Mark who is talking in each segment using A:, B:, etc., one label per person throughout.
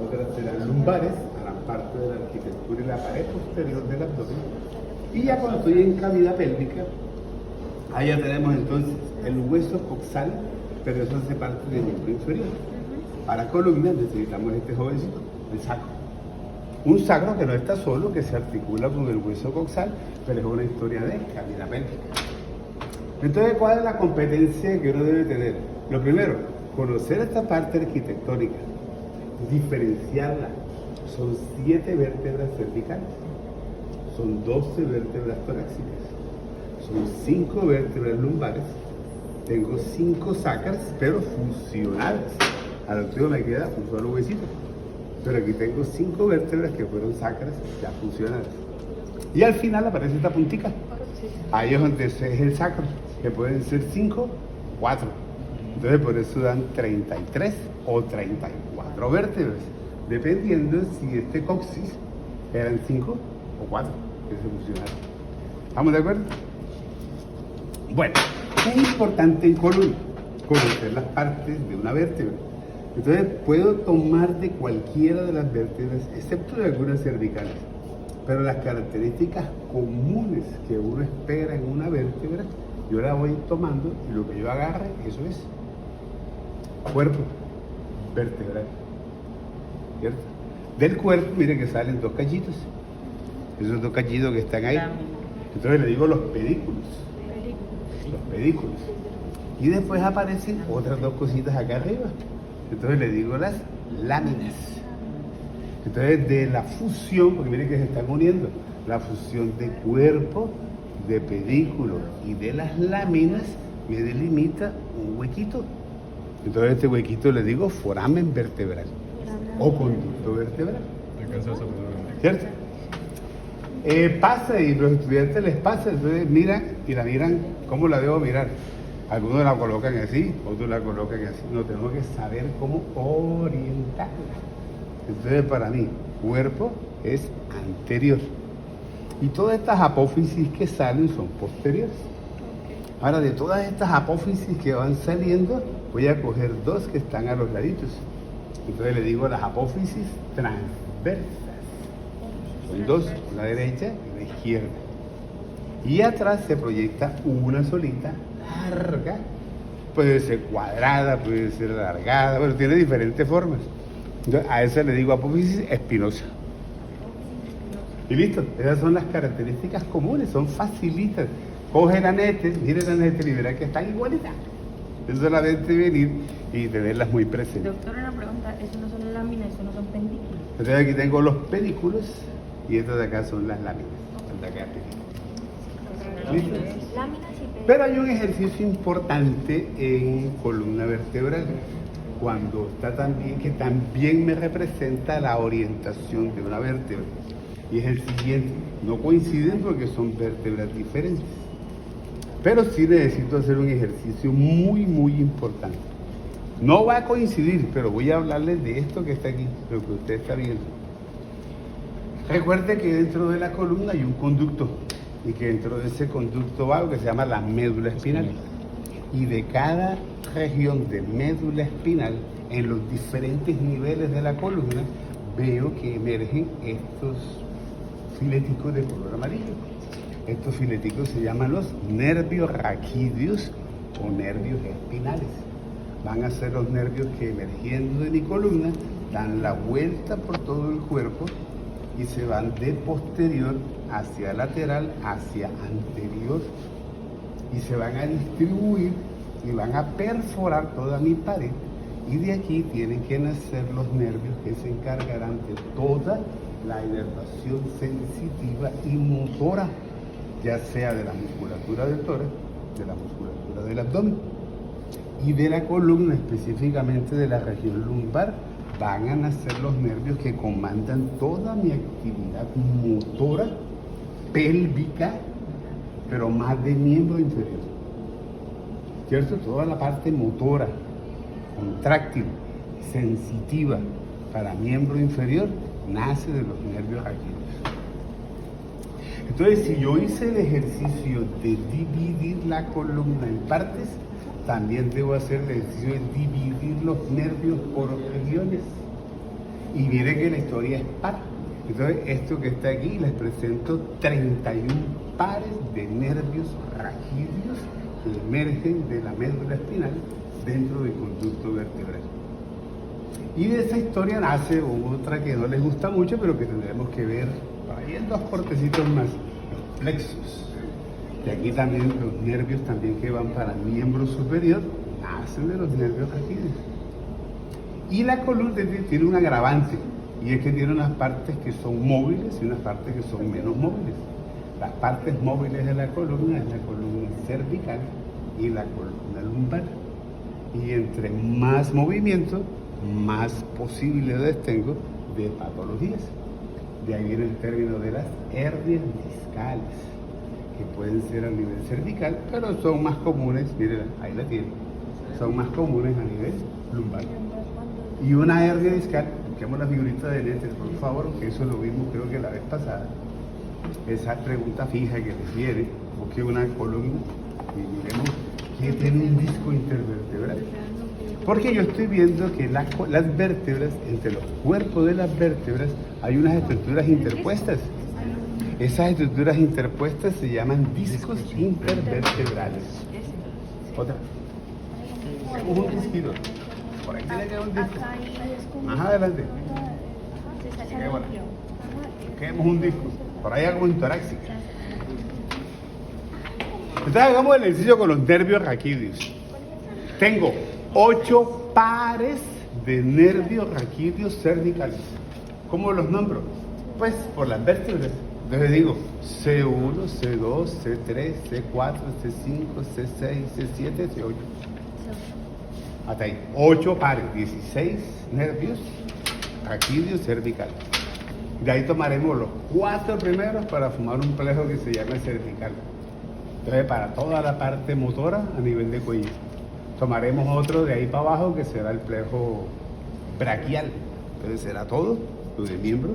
A: otras serán lumbares, harán parte de la arquitectura y la pared posterior del abdomen. Y ya cuando estoy en cavidad pélvica, ahí ya tenemos entonces el hueso coxal, pero eso hace parte del miembro inferior. Para columna necesitamos este jovencito, el sacro. Un sacro que no está solo, que se articula con el hueso coxal, pero es una historia de cavidad pélvica. Entonces, ¿cuál es la competencia que uno debe tener? Lo primero, conocer esta parte arquitectónica, diferenciarla. Son 7 vértebras cervicales, son 12 vértebras torácicas, son 5 vértebras lumbares, tengo 5 sacras, pero fusionadas. Al otro me queda un solo huesito, pero aquí tengo 5 vértebras que fueron sacras ya fusionadas. Y al final aparece esta puntica. Ahí es donde es el sacro, que pueden ser 5 o 4. Entonces por eso dan 33 o 34 vértebras, dependiendo si este coxis eran 5 o 4 que se fusionaron. ¿Estamos de acuerdo? Bueno, es importante en columna conocer las partes de una vértebra. Entonces puedo tomar de cualquiera de las vértebras, excepto de algunas cervicales. Pero las características comunes que uno espera en una vértebra, yo la voy tomando y lo que yo agarre, eso es cuerpo vertebral. ¿Cierto? Del cuerpo, mire que salen 2 callitos. Esos 2 callitos que están ahí. Entonces le digo los pedículos. Los pedículos. Y después aparecen otras 2 cositas acá arriba. Entonces le digo las láminas. Entonces de la fusión, porque miren que se están uniendo, la fusión de cuerpo, de pedículo y de las láminas me delimita un huequito. Entonces este huequito le digo foramen vertebral o conducto vertebral. ¿Cierto? Pasa y los estudiantes les pasa, entonces miran y la miran, ¿cómo la debo mirar? Algunos la colocan así, otros la colocan así. No, tengo que saber cómo orientarla. Entonces para mí, cuerpo es anterior. Y todas estas apófisis que salen son posteriores. Ahora, de todas estas apófisis que van saliendo, voy a coger 2 que están a los laditos. Entonces le digo las apófisis transversas. Son 2, una derecha y una izquierda. Y atrás se proyecta una solita, larga. Puede ser cuadrada, puede ser alargada, bueno, tiene diferentes formas. Entonces, a esa le digo apófisis espinosa. Y listo, esas son las características comunes, son facilitas. Coge la nete, mire la nete y verá que están igualitas. Es solamente venir y tenerlas muy presentes.
B: Doctor, una pregunta, eso no son láminas, eso no son pendículos.
A: Entonces aquí tengo los pedículos y estas de acá son las láminas. De acá, ¿listo?
B: Láminas y pendículos.
A: Pero hay un ejercicio importante en columna vertebral, cuando está también, que también me representa la orientación de una vértebra. Y es el siguiente, no coinciden porque son vértebras diferentes. Pero sí necesito hacer un ejercicio muy, muy importante. No va a coincidir, pero voy a hablarles de esto que está aquí, lo que usted está viendo. Recuerde que dentro de la columna hay un conducto, y que dentro de ese conducto va algo que se llama la médula espinal. Y de cada región de médula espinal, en los diferentes niveles de la columna, veo que emergen estos fileticos de color amarillo. Estos fileticos se llaman los nervios raquídeos o nervios espinales. Van a ser los nervios que, emergiendo de mi columna, dan la vuelta por todo el cuerpo y se van de posterior hacia lateral, hacia anterior, y se van a distribuir y van a perforar toda mi pared, y de aquí tienen que nacer los nervios que se encargarán de toda la inervación sensitiva y motora, ya sea de la musculatura del tórax, de la musculatura del abdomen y de la columna, específicamente de la región lumbar. Van a nacer los nervios que comandan toda mi actividad motora, pélvica, pero más de miembro inferior. ¿Cierto? Toda la parte motora, contráctil, sensitiva para miembro inferior, nace de los nervios raquídeos. Entonces, si yo hice el ejercicio de dividir la columna en partes, también debo hacer el ejercicio de dividir los nervios por regiones. Y miren que la historia es par. Entonces, esto que está aquí, les presento 31 pares de nervios raquídeos que emergen de la médula espinal dentro del conducto vertebral. Y de esa historia nace otra que no les gusta mucho, pero que tendremos que ver por ahí en 2 cortecitos más, los plexos. Y aquí también los nervios también que van para el miembro superior nacen de los nervios raquídeos. Y la columna tiene un agravante, y es que tiene unas partes que son móviles y unas partes que son menos móviles. Las partes móviles de la columna es la columna cervical y la columna lumbar. Y entre más movimiento, más posibilidades tengo de patologías. De ahí viene el término de las hernias discales, que pueden ser a nivel cervical, pero son más comunes, miren, ahí la tienen, son más comunes a nivel lumbar. Y una hernia discal, busquemos la figurita de Nether, por favor, que eso lo vimos creo que la vez pasada. Esa pregunta fija que les viene, busque una columna y miremos que tiene un disco intervertebral. Porque yo estoy viendo que las vértebras, entre los cuerpos de las vértebras, hay unas estructuras interpuestas. Esas estructuras interpuestas se llaman discos intervertebrales. Otra. Tenemos un disquito. Por ahí tiene que haber un disco. Más adelante. Busquemos un disco. Por ahí hago un torácico. Entonces hagamos el ejercicio con los nervios raquídeos. Tengo 8 pares de nervios raquídeos cervicales. ¿Cómo los nombro? Pues por las vértebras. Entonces digo C1, C2, C3, C4, C5, C6, C7, C8. Hasta ahí. 8 pares, 16 nervios raquídeos cervicales. De ahí tomaremos los 4 primeros para formar un plejo que se llama cervical. Entonces, para toda la parte motora a nivel de cuello. Tomaremos otro de ahí para abajo que será el plejo braquial. Entonces será todo lo del miembro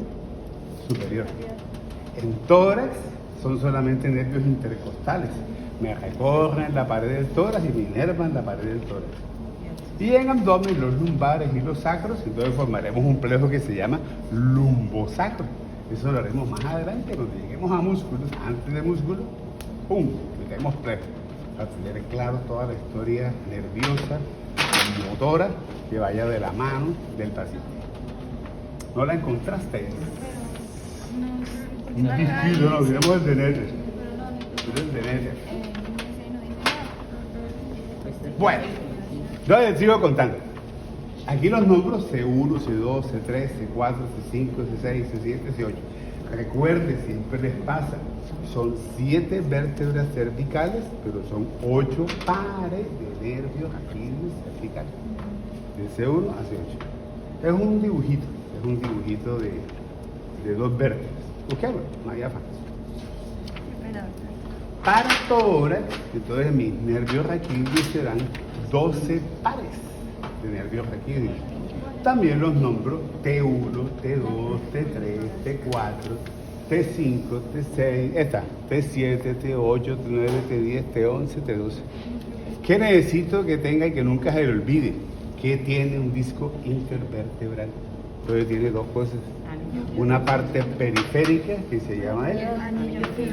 A: superior. En tórax son solamente nervios intercostales. Me recorren la pared del tórax y me inervan la pared del tórax. Y en abdomen los lumbares y los sacros, entonces formaremos un plejo que se llama lumbosacro. Eso lo haremos más adelante cuando lleguemos a músculos. Antes de músculo, ¡pum!, metemos plejo. Para tener claro toda la historia nerviosa y motora que vaya de la mano del paciente. ¿No la encontraste? Un disquito, no, tenemos el de Nether. El de Nether. Bueno, yo les sigo contando. Aquí los nombro C1, C2, C3, C4, C5, C6, C7, C8. Recuerden, siempre les pasa, son 7 vértebras cervicales, pero son 8 pares de nervios raquídeos cervicales, de C1 a C8. Es un dibujito de 2 vértebras. Busquémoslo, no hay afán. Para tórax, entonces mis nervios raquídeos serán 12 pares de nervios raquídeos. También los nombro T1, T2, T3, T4, T5, T6, T7, T8, T9, T10, T11, T12. ¿Qué necesito que tenga y que nunca se le olvide? Que tiene un disco intervertebral. Entonces tiene 2 cosas. Una parte periférica que se llama el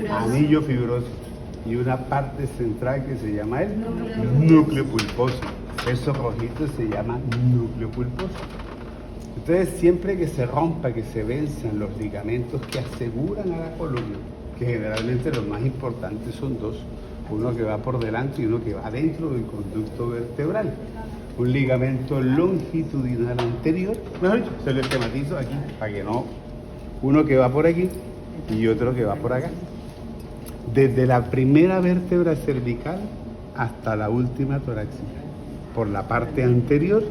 A: anillo fibroso y una parte central que se llama el núcleo pulposo. Esos rojitos se llaman núcleo pulposo. Entonces, siempre que se rompa, que se venzan los ligamentos que aseguran a la columna, que generalmente los más importantes son 2, uno que va por delante y uno que va dentro del conducto vertebral. Un ligamento longitudinal anterior, mejor dicho, se lo esquematizo aquí, para que no, uno que va por aquí y otro que va por acá. Desde la primera vértebra cervical hasta la última torácica, por la parte anterior,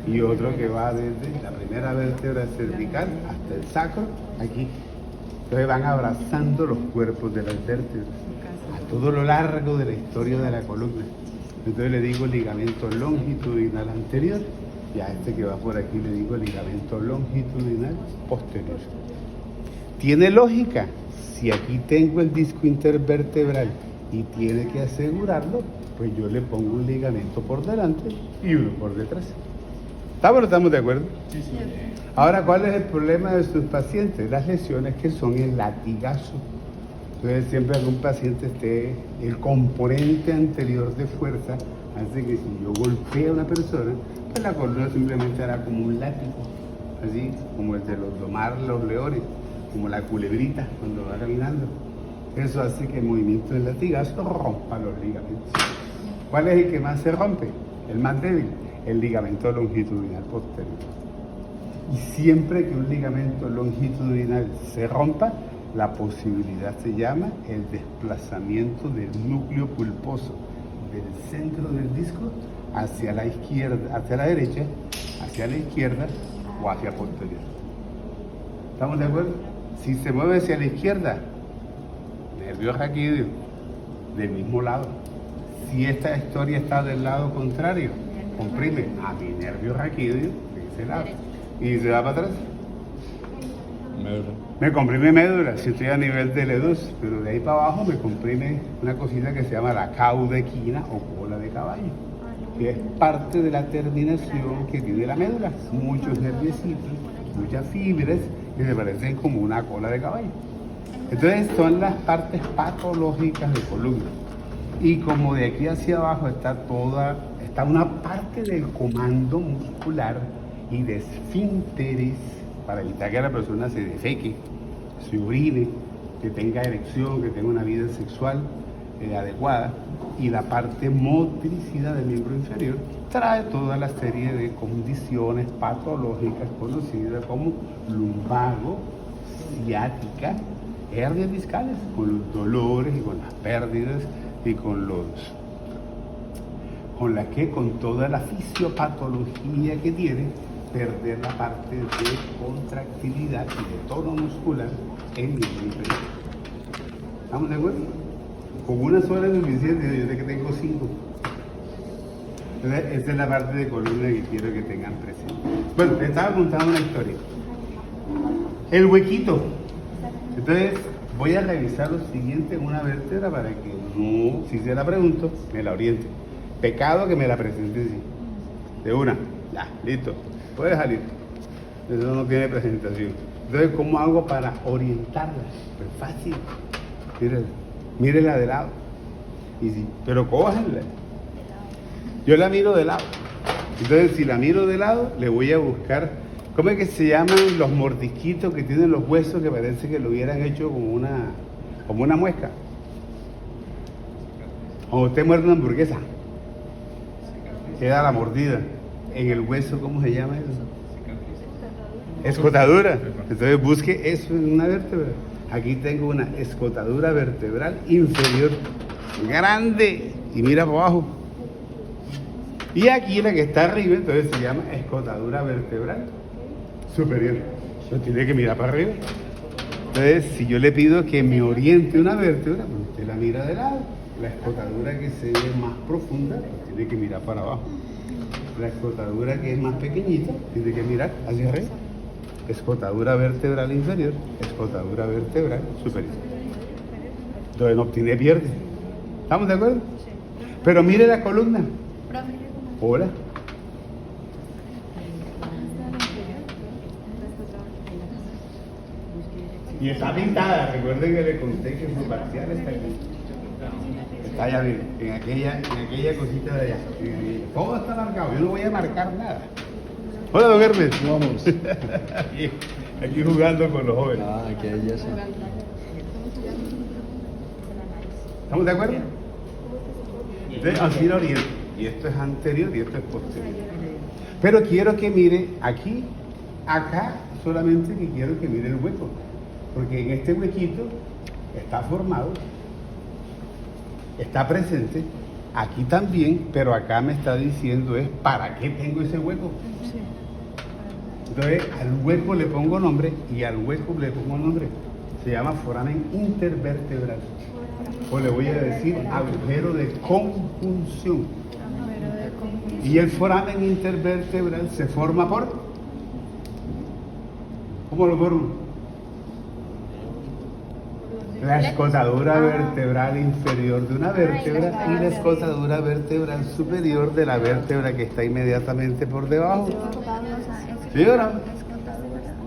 A: y otro que va desde la primera vértebra cervical hasta el sacro, aquí. Entonces van abrazando los cuerpos de las vértebras a todo lo largo de la historia de la columna. Entonces le digo ligamento longitudinal anterior, y a este que va por aquí le digo ligamento longitudinal posterior. Tiene lógica. Si aquí tengo el disco intervertebral y tiene que asegurarlo, pues yo le pongo un ligamento por delante y uno por detrás. ¿Estamos de acuerdo? Ahora, ¿cuál es el problema de sus pacientes? Las lesiones que son el latigazo. Entonces, siempre que un paciente esté, el componente anterior de fuerza hace que si yo golpeo a una persona, pues la columna simplemente hará como un látigo, así como el de los domar los leones, como la culebrita cuando va caminando. Eso hace que el movimiento del latigazo rompa los ligamentos. ¿Cuál es el que más se rompe? El más débil, el ligamento longitudinal posterior. Y siempre que un ligamento longitudinal se rompa, la posibilidad se llama el desplazamiento del núcleo pulposo del centro del disco hacia la izquierda, hacia la derecha, hacia la izquierda o hacia posterior. ¿Estamos de acuerdo? Si se mueve hacia la izquierda, nervio raquídeo, del mismo lado. Si esta historia está del lado contrario, comprime a mi nervio raquídeo de ese lado. Y se va para atrás. Me comprime médula si estoy a nivel de L2, pero de ahí para abajo me comprime una cosita que se llama la caudequina o cola de caballo, que es parte de la terminación que tiene la médula. Muchos nerviecitos, muchas fibras que se parecen como una cola de caballo. Entonces son las partes patológicas de columna. Y como de aquí hacia abajo está una parte del comando muscular y de esfínteres para evitar que la persona se defeque, se orine, que tenga erección, que tenga una vida sexual adecuada, y la parte motricidad del miembro inferior trae toda la serie de condiciones patológicas conocidas como lumbago, ciática, hernias discales, con los dolores y con las pérdidas y con toda la fisiopatología que tiene, perder la parte de contractilidad y de tono muscular en el miembro inferior. ¿Estamos de acuerdo? Con una sola es suficiente, yo sé que tengo 5. Entonces, esa es la parte de columna que quiero que tengan presente. Bueno, te estaba contando una historia. El huequito. Entonces, voy a revisar lo siguiente en una vértebra para que no, si se la pregunto, me la oriente. Pecado que me la presente así. De una, ya, listo. Puede salir. Eso no tiene presentación. Entonces, ¿cómo hago para orientarla? Pues fácil. Mírela de lado. Y sí, pero cójanla. Yo la miro de lado. Entonces, si la miro de lado, le voy a buscar. ¿Cómo es que se llaman los mordisquitos que tienen los huesos que parece que lo hubieran hecho como una muesca? Cuando usted muerde una hamburguesa, queda la mordida. En el hueso, ¿cómo se llama eso? Escotadura. Entonces busque eso en una vértebra. Aquí tengo una escotadura vertebral inferior, grande, y mira para abajo. Y aquí la que está arriba, entonces se llama escotadura vertebral superior. Eso tiene que mirar para arriba. Entonces, si yo le pido que me oriente una vértebra, pues usted la mira de lado. La escotadura que se ve más profunda, pues tiene que mirar para abajo. La escotadura que es más pequeñita, tiene que mirar hacia arriba. Escotadura vertebral inferior, escotadura vertebral superior. Entonces no obtiene pierde. ¿Estamos de acuerdo?
B: Sí.
A: Pero mire la columna. Hola. Y está pintada, recuerden que le conté que su parcial está aquí. Está allá, en aquella cosita de allá. Todo está marcado, yo no voy a marcar nada. Hola, don Hermes.
C: Vamos.
A: aquí jugando con los jóvenes.
C: Ah, aquí hay eso.
A: ¿Estamos de acuerdo? Entonces, así lo oriento. Y esto es anterior y esto es posterior. Pero quiero que mire aquí, acá, solamente que quiero que mire el hueco. Porque en este huequito está formado, está presente, aquí también, pero acá me está diciendo es ¿para qué tengo ese hueco? Entonces al hueco le pongo nombre y al hueco le pongo nombre. Se llama foramen intervertebral. O le voy a decir agujero de conjunción. Y el foramen intervertebral se forma por... ¿Cómo lo formo? La escotadura vertebral inferior de una vértebra y la escotadura vertebral superior de la vértebra que está inmediatamente por debajo. ¿Sí o no?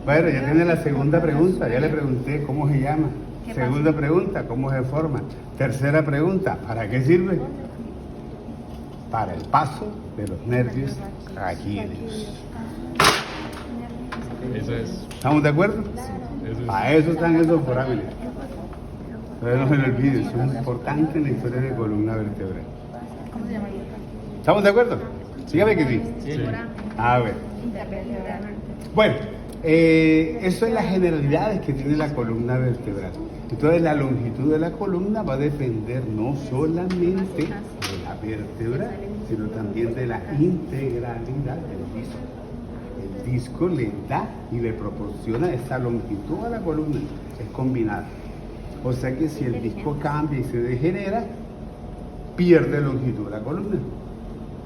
A: Bueno, ya tiene la segunda pregunta, ya le pregunté cómo se llama. Segunda pregunta, ¿cómo se forma? Tercera pregunta, ¿para qué sirve? Para el paso de los nervios raquídeos.
C: Eso es.
A: ¿Estamos de acuerdo?
C: Eso es.
A: Para eso están esos forámenes. Entonces no se lo olvide, es muy importante en la historia de columna vertebral.
B: ¿Cómo se llama?
A: ¿Estamos de acuerdo? Dígame que sí.
C: Sí.
A: A ver.
B: Intervertebral.
A: Bueno, eso es las generalidades que tiene la columna vertebral. Entonces la longitud de la columna va a depender no solamente de la vértebra, sino también de la integralidad del disco. El disco le da y le proporciona esa longitud a la columna, es combinada. O sea que si el disco cambia y se degenera, pierde longitud la columna.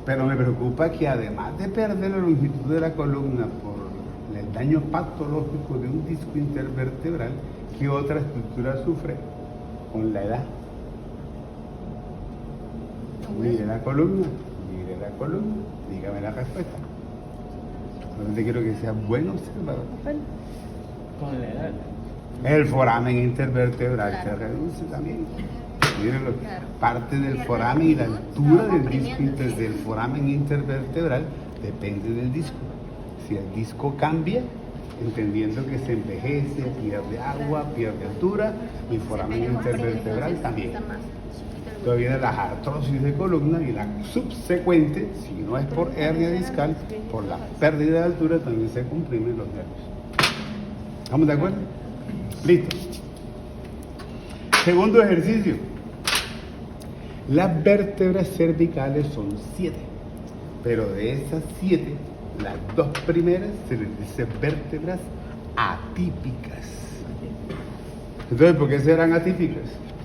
A: Pero me preocupa que además de perder la longitud de la columna por el daño patológico de un disco intervertebral, ¿qué otra estructura sufre? Con la edad. Mire la columna, dígame la respuesta. Solamente quiero que sea buen observador.
C: Con la edad.
A: El foramen intervertebral se reduce también. Miren, parte del foramen y la altura del disco del foramen intervertebral depende del disco. Si el disco cambia, entendiendo que se envejece, pierde agua, pierde altura, el foramen intervertebral también. Luego vienen las artrosis de columna y la subsecuente, si no es por hernia discal, por la pérdida de altura también se comprimen los nervios. ¿Estamos de acuerdo? Listo. Segundo ejercicio. Las vértebras cervicales son 7, pero de esas 7, las 2 primeras se les dice vértebras atípicas. Entonces, ¿por qué serán atípicas?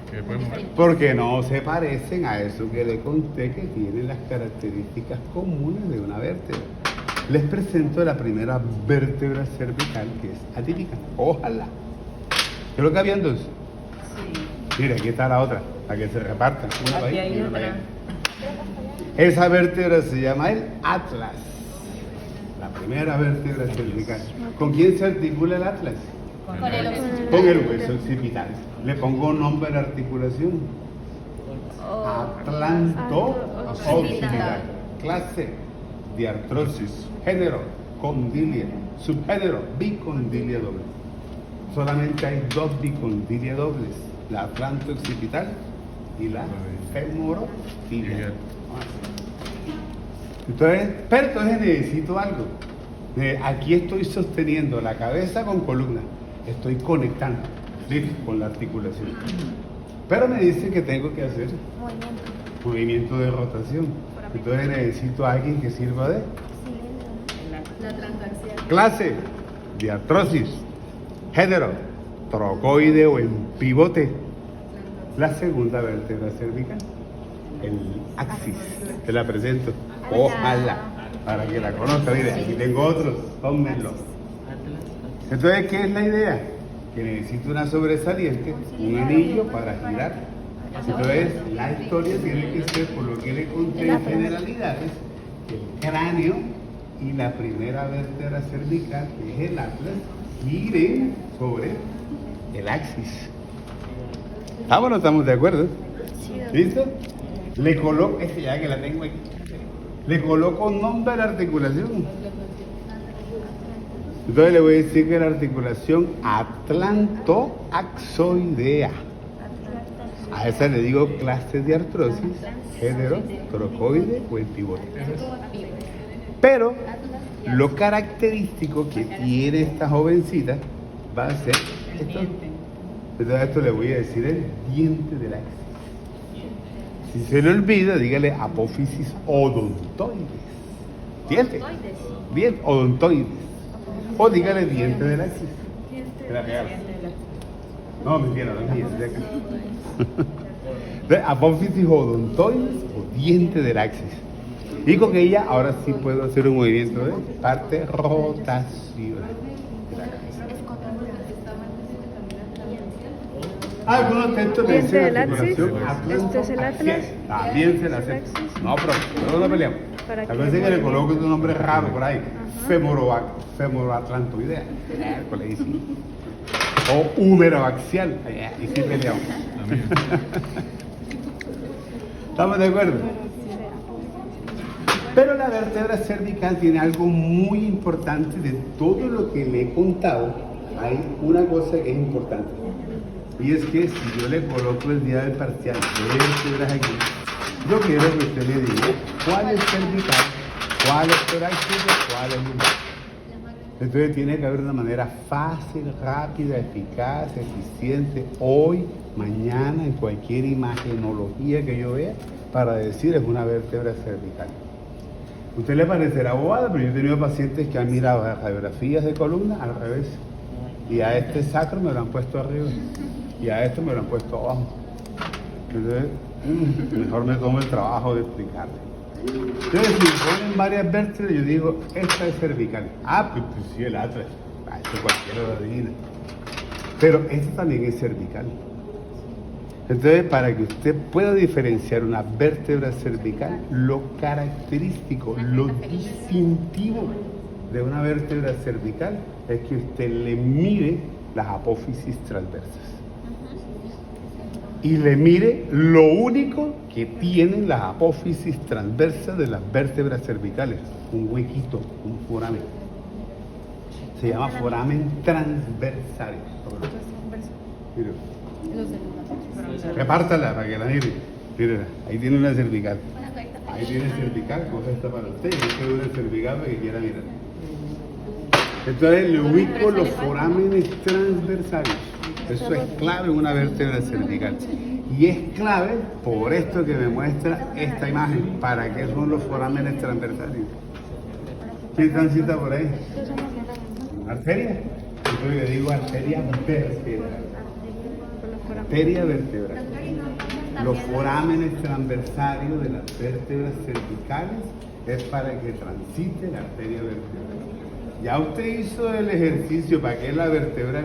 C: ¿Qué podemos ver?
A: Porque no se parecen a eso que le conté que tienen las características comunes de una vértebra. Les presento la primera vértebra cervical que es atípica. Ojalá. ¿Qué es lo que habían dos? Sí. Mira, aquí está la otra, para que se repartan. Una para
B: Aquí
A: ahí
B: hay
A: y una para
B: otra.
A: allá. Esa vértebra se llama el atlas. La primera vértebra cervical. ¿Con quién se articula el atlas?
B: Con el occipital.
A: Con el hueso occipital. Le pongo nombre a la articulación. Atlanto-occipital. Clase: diartrosis. Género: condilia. Subgénero: bicondilia doble. Solamente hay 2 bicondilia dobles: la atlanto-occipital y la femorotibial. Entonces necesito algo. Aquí estoy sosteniendo la cabeza con columna. Estoy conectando, ¿sí?, con la articulación. Pero me dice que tengo que hacer movimiento de rotación. Entonces necesito a alguien que sirva de
B: La transaxial.
A: clase: diartrosis. Género: trocoide o en pivote. La segunda vértebra cervical, el axis. Te la presento. Ojalá, para que la conozca. Mire, aquí tengo otros, tómenlos. Entonces, ¿qué es la idea? Que necesito una sobresaliente, un anillo para girar. Entonces, la historia tiene que ser, por lo que le conté en generalidades, el cráneo y la primera vértebra cervical, que es el atlas, giren sobre el axis. ¿Estamos o no estamos de acuerdo? ¿Listo? Le coloco, ya que la tengo aquí, le coloco nombre a la articulación. Entonces le voy a decir que la articulación atlantoaxoidea. A esa le digo clase de artrosis, género, trocoide o el pivote. Pero lo característico que tiene esta jovencita va a ser esto. Entonces a esto le voy a decir el diente del axis. Si se le olvida, dígale apófisis odontoides. ¿Diente? Bien, odontoides. O dígale diente del axis. No, mentira, no es diente de acá. Entonces, apófisis odontoides o diente del axis. Y con ella ahora sí puedo hacer un movimiento de parte rotación de la cabeza. Algunos textos me
D: Diente
A: dicen
D: del
A: articulación
D: axis. Este es el
A: atlas.
D: atlas.
A: También se la hace.
D: Axis.
A: No, pero no lo peleamos.
D: Para
A: A
D: que
A: veces que le
D: movimiento.
A: coloco un nombre raro por ahí.
D: Ajá.
A: Femoroatlantoidea. Miércoles, y sí. O húmero-axial. Y sí peleamos.
C: También.
A: ¿Estamos de acuerdo? Pero la vértebra cervical tiene algo muy importante. De todo lo que le he contado, hay una cosa que es importante. Y es que si yo le coloco el día del parcial vértebras aquí, yo quiero que usted me diga cuál es cervical, cuál es torácica, cuál es lumbar. Entonces tiene que haber una manera fácil, rápida, eficaz, eficiente, hoy, mañana, en cualquier imagenología que yo vea, para decir es una vértebra cervical. A usted le parecerá bobada, pero yo he tenido pacientes que han mirado las radiografías de columna al revés. Y a este sacro me lo han puesto arriba. Y a esto me lo han puesto abajo. Entonces, mejor me tomo el trabajo de explicarle. Entonces, si me ponen varias vértebras, yo digo, esta es cervical. Pues sí, el atlas. Esto cualquiera lo adivina. Pero esta también es cervical. Entonces, para que usted pueda diferenciar una vértebra cervical, lo característico, lo distintivo de una vértebra cervical es que usted le mire las apófisis transversas. Y le mire lo único que tienen las apófisis transversas de las vértebras cervicales, un huequito, un foramen. Se llama foramen transversario. Mire. Repártala para que la mire. Mírala, ahí tiene una cervical. Ahí tiene cervical, coge esta para usted. Yo quiero una cervical para que quiera mirar. Entonces le ubico los forámenes transversarios. Eso es clave en una vértebra cervical. Y es clave por esto que me muestra esta imagen. ¿Para qué son los forámenes transversarios? ¿Quién transita por ahí? ¿Arteria? Entonces le digo arteria vertebral. Arteria vertebral. Los forámenes transversarios de las vértebras cervicales es para que transite la arteria vertebral. Ya usted hizo el ejercicio, ¿para qué es la vertebral?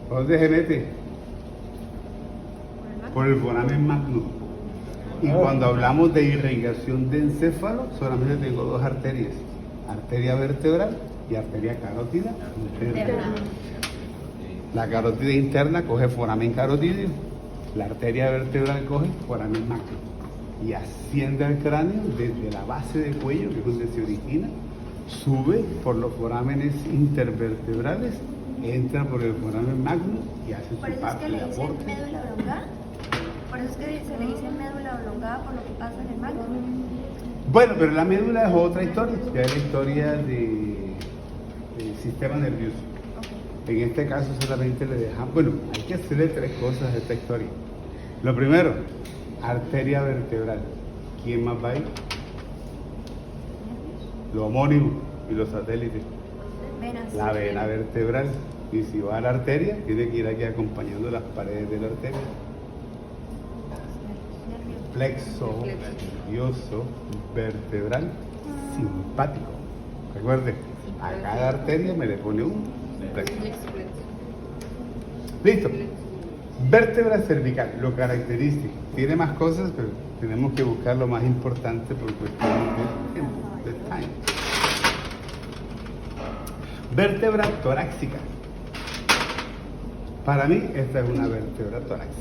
A: ¿Por dónde se mete? Por el foramen magno. Y cuando hablamos de irrigación de encéfalo, solamente tengo dos arterias: arteria vertebral y arteria carótida interna. La carótida interna coge foramen carotídeo, la arteria vertebral coge foramen magno y asciende al cráneo desde la base del cuello, que es donde se origina, sube por los forámenes intervertebrales, entra por el foramen magno y hace
E: Por
A: su
E: eso es
A: parte
E: que le
A: de
E: dicen
A: aporte.
E: médula oblongada. Por eso es que se le dice médula oblongada por lo que pasa en el magno.
A: Bueno, pero la médula es otra historia, ya es la historia del sistema nervioso. En este caso solamente le dejamos, bueno, hay que hacerle tres cosas a esta historia. Lo primero, arteria vertebral. ¿Quién más va ahí? Lo homónimo y los satélites.
E: Venas.
A: La vena vertebral. Y si va a la arteria, tiene que ir aquí acompañando las paredes de la arteria. Plexo nervioso vertebral simpático. Recuerde, a cada arteria me le pone un plexo. Listo. Vértebra cervical, lo característico. Tiene más cosas, pero tenemos que buscar lo más importante por cuestiones de time. Vértebra torácica. Para mí, esta es una vértebra torácica.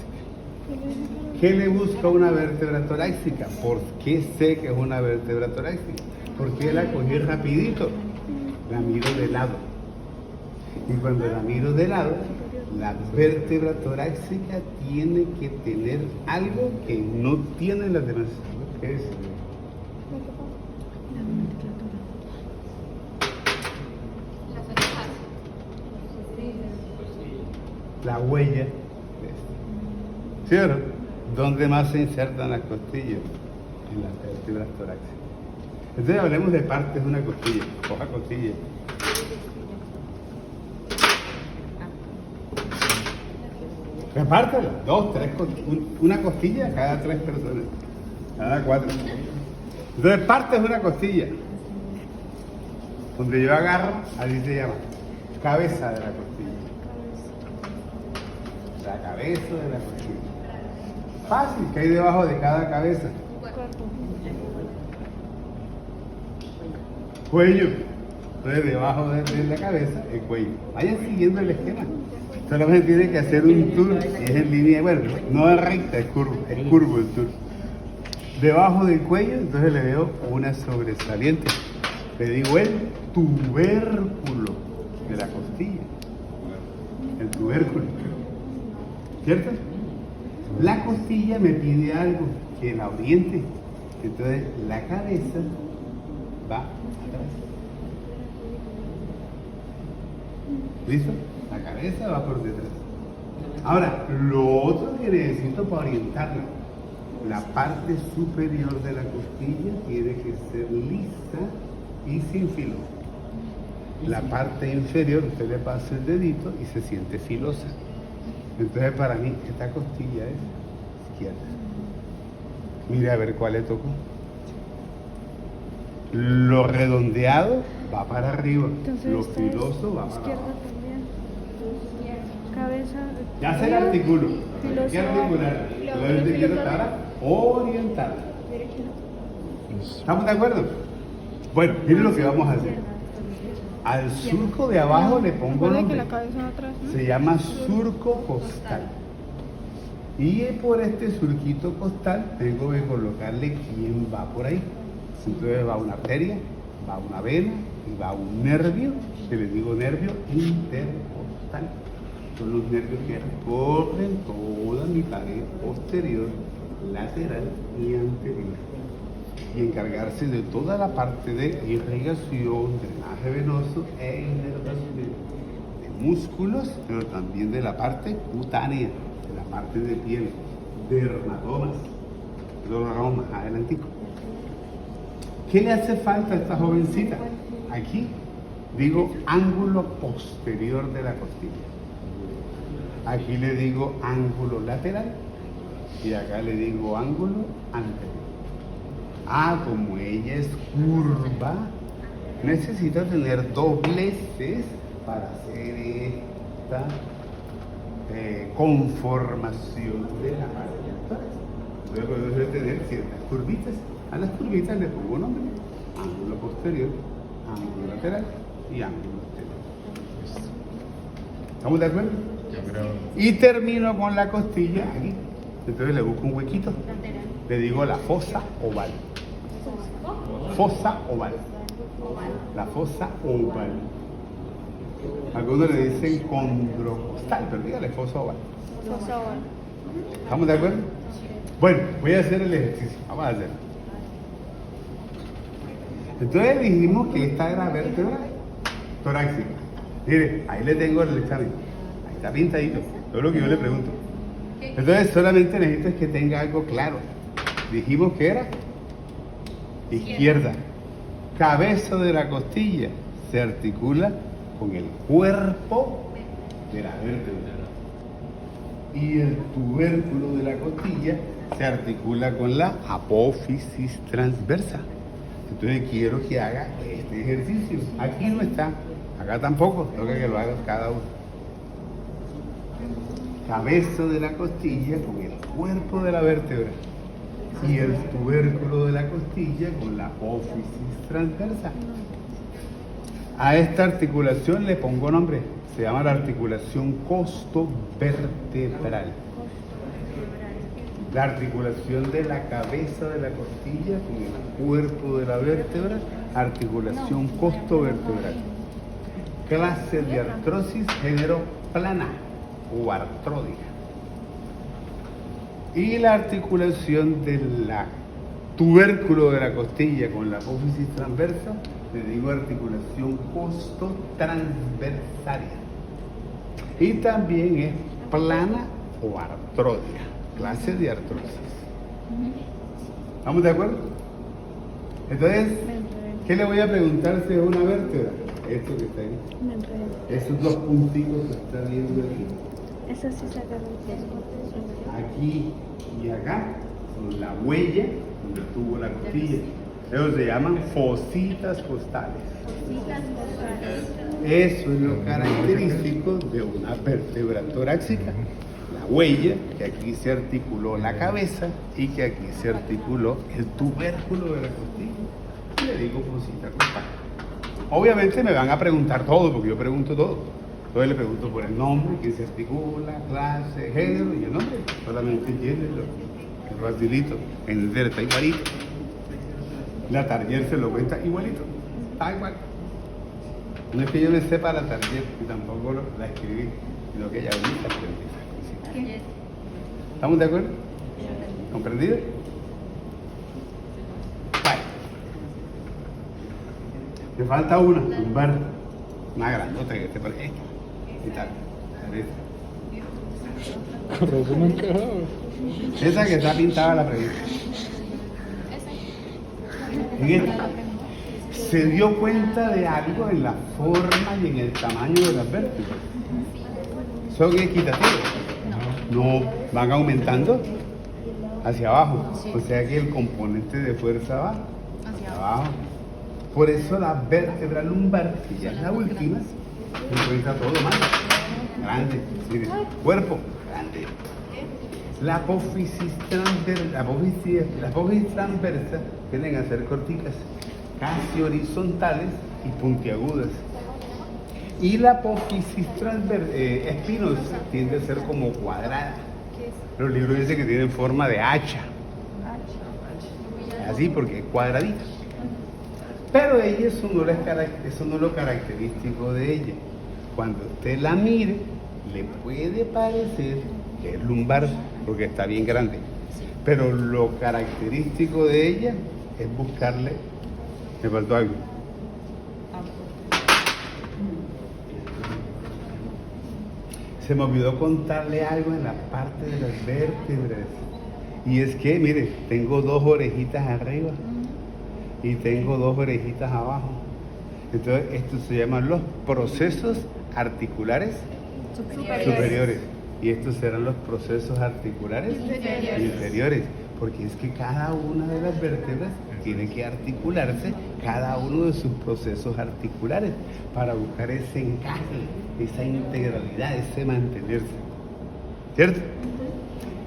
A: ¿Qué le busca una vértebra torácica? ¿Por qué sé que es una vértebra torácica? Porque la cogí rapidito. La miro de lado. Y cuando la miro de lado, la vértebra torácica tiene que tener algo que no tienen las demás. ¿Qué es? La huella. ¿Sí o no? ¿Dónde más se insertan las costillas? En las vértebras torácicas. Entonces hablemos de partes de una costilla. Coja costilla. Repártela, dos, tres costillas, una costilla a cada tres personas, cada cuatro. Entonces partes de una costilla, donde yo agarro, así se llama, cabeza de la costilla. La cabeza de la costilla. Fácil, ¿qué hay debajo de cada cabeza? Cuello. Entonces, debajo de la cabeza, el cuello. Vayan siguiendo el esquema. Solamente tiene que hacer un tour, y es en línea, bueno, no es recta, es curvo el tour. Debajo del cuello, entonces le veo una sobresaliente. Le digo el tubérculo de la costilla. El tubérculo. ¿Cierto? La costilla me pide algo, que la oriente. Entonces, la cabeza va atrás. ¿Listo? La cabeza va por detrás. Ahora, lo otro que necesito para orientarla, la parte superior de la costilla tiene que ser lisa y sin filo. La parte inferior, usted le pasa el dedito y se siente filosa. Entonces, para mí, esta costilla es izquierda. Mire a ver cuál le tocó. Lo redondeado va para arriba,
D: Entonces,
A: lo
D: esta es
A: filoso va para
D: izquierda
A: abajo.
D: también. Cabeza.
A: Ya se le articulo.
D: Filoso.
A: Hay que articular. Entonces quiero para orientar. ¿Estamos de acuerdo? Bueno, miren lo que vamos a hacer. Al surco de abajo le pongo
D: Recuerda que
A: nombre.
D: la cabeza va atrás, ¿no?
A: Se llama surco costal. Y por este surquito costal tengo que colocarle quién va por ahí. Entonces va una arteria, va una vena y va un nervio, que le digo nervio intercostal. Son los nervios que recorren toda mi pared posterior, lateral y anterior. Y encargarse de toda la parte de irrigación, drenaje venoso e inervación de músculos, pero también de la parte cutánea, de la parte de piel, dermatomas. Eso lo hagamos más adelantico. ¿Qué le hace falta a esta jovencita? Aquí digo ángulo posterior de la costilla. Aquí le digo ángulo lateral y acá le digo ángulo anterior. Ah, como ella es curva, necesita tener dobleces para hacer esta conformación de la parte. Luego debe tener ciertas curvitas. A las curvitas le pongo nombre: ángulo posterior, ángulo lateral y ángulo anterior. ¿Estamos de acuerdo?
C: Yo creo.
A: Y termino con la costilla aquí. Entonces le busco un huequito. Le digo la fosa oval. Fosa oval. La fosa oval. Algunos le dicen condrocostal, pero dígale fosa oval. ¿Estamos de acuerdo? Bueno, voy a hacer el ejercicio. Vamos a hacerlo. Entonces dijimos que esta era vértebra torácica. Mire, ahí le tengo el examen. Ahí está pintadito. Todo lo que yo le pregunto. Entonces solamente necesito que tenga algo claro. Dijimos que era izquierda. Cabeza de la costilla se articula con el cuerpo de la vértebra. Y el tubérculo de la costilla se articula con la apófisis transversa. Entonces quiero que haga este ejercicio. Aquí no está, acá tampoco, toca que lo haga cada uno. Cabeza de la costilla con el cuerpo de la vértebra y el tubérculo de la costilla con la apófisis transversa. A esta articulación le pongo nombre, se llama la articulación costovertebral. La articulación de la cabeza de la costilla con el cuerpo de la vértebra, articulación costovertebral. Clase de artrosis, género plana o artródica. Y la articulación del tubérculo de la costilla con la apófisis transversa, le digo articulación costotransversaria. Y también es plana o artródica. Clase de artrosis. ¿Estamos de acuerdo? Entonces, ¿qué le voy a preguntar si es una vértebra? Esto que está ahí. Esos dos puntitos que está viendo aquí.
D: Esa sí sacaron.
A: Aquí y acá son la huella donde tuvo la costilla. Ellos se llaman fositas costales. Eso es lo característico de una vértebra torácica. La huella que aquí se articuló la cabeza y que aquí se articuló el tubérculo de la costilla. Y le digo cosita, compa. Obviamente me van a preguntar todo, porque yo pregunto todo. Entonces le pregunto por el nombre, quién se articula, clase, género y el nombre. Solamente entiéndelo. Es facilito. En el está igualito. La Target se lo cuenta igualito. Está igual. No es que yo me sepa la Target y tampoco la escribí, sino que ella ahorita aprendí esas cositas. ¿Estamos de acuerdo? ¿Comprendido? Vale. Me falta un bar, una grandota que esté por ahí. Y tal.
C: Pero eso no encajaba.
A: Esa que está pintada la prevista. En esta, se dio cuenta de algo en la forma y en el tamaño de las vértebras. ¿Son equitativos? No, van aumentando hacia abajo. O sea que el componente de fuerza va hacia abajo. Por eso la vértebra lumbar, que ya es la última, se encuentra todo más grande. Mire, cuerpo grande. La apófisis transversa tienden a ser corticas, casi horizontales y puntiagudas. Y la apófisis espinosa tiende a ser como cuadrada. Los libros dicen que tienen forma de hacha. Así porque es cuadradita. Pero ella, eso no es lo característico de ella. Cuando usted la mire, le puede parecer que es lumbar, porque está bien grande. Pero lo característico de ella es buscarle. Me faltó algo. Se me olvidó contarle algo en la parte de las vértebras. Y es que, mire, tengo 2 orejitas arriba y tengo 2 orejitas abajo. Entonces, esto se llaman los procesos articulares superiores. Y estos serán los procesos articulares inferiores. Porque es que cada una de las vértebras tiene que articularse, cada uno de sus procesos articulares, para buscar ese encaje, esa integralidad, ese mantenerse. ¿Cierto?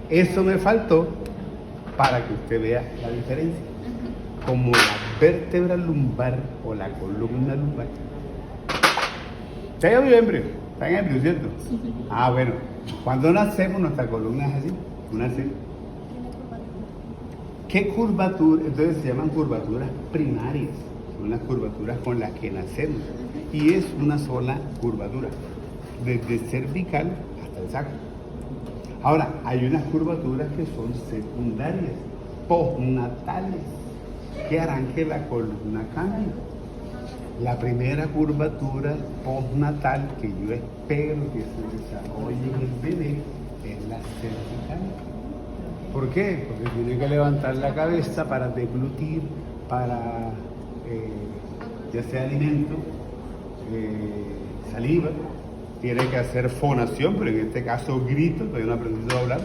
A: Eso me faltó para que usted vea la diferencia. Como la vértebra lumbar o la columna lumbar. ¿Se ha oído embrio? ¿Está en embrio, cierto? Ah, bueno. Cuando nacemos, nuestra columna es así. Una así. ¿Qué curvatura? Entonces se llaman curvaturas primarias. Son las curvaturas con las que nacemos. Y es una sola curvatura. Desde cervical hasta el sacro. Ahora, hay unas curvaturas que son secundarias, postnatales, que harán que la columna cambie. La primera curvatura postnatal que yo espero que se desarrolle en el bebé es la cervical. ¿Por qué? Porque tiene que levantar la cabeza para deglutir, para ya sea alimento, saliva, tiene que hacer fonación, pero en este caso grito, todavía no he aprendido a hablar,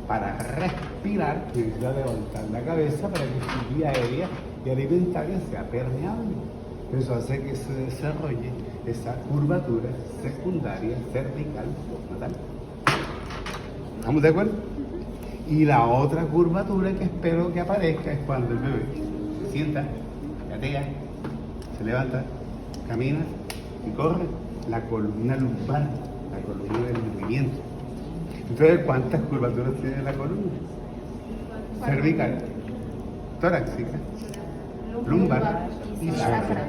A: para respirar, necesita levantar la cabeza para que su vía aérea y alimentaria sea permeable. Eso hace que se desarrolle esa curvatura secundaria cervical postnatal. ¿Estamos de acuerdo? Y la otra curvatura que espero que aparezca es cuando el bebé se sienta, gatea, se levanta, camina y corre. La columna lumbar, la columna del movimiento. Entonces, ¿cuántas curvaturas tiene la columna? Cervical, torácica, lumbar y sacra.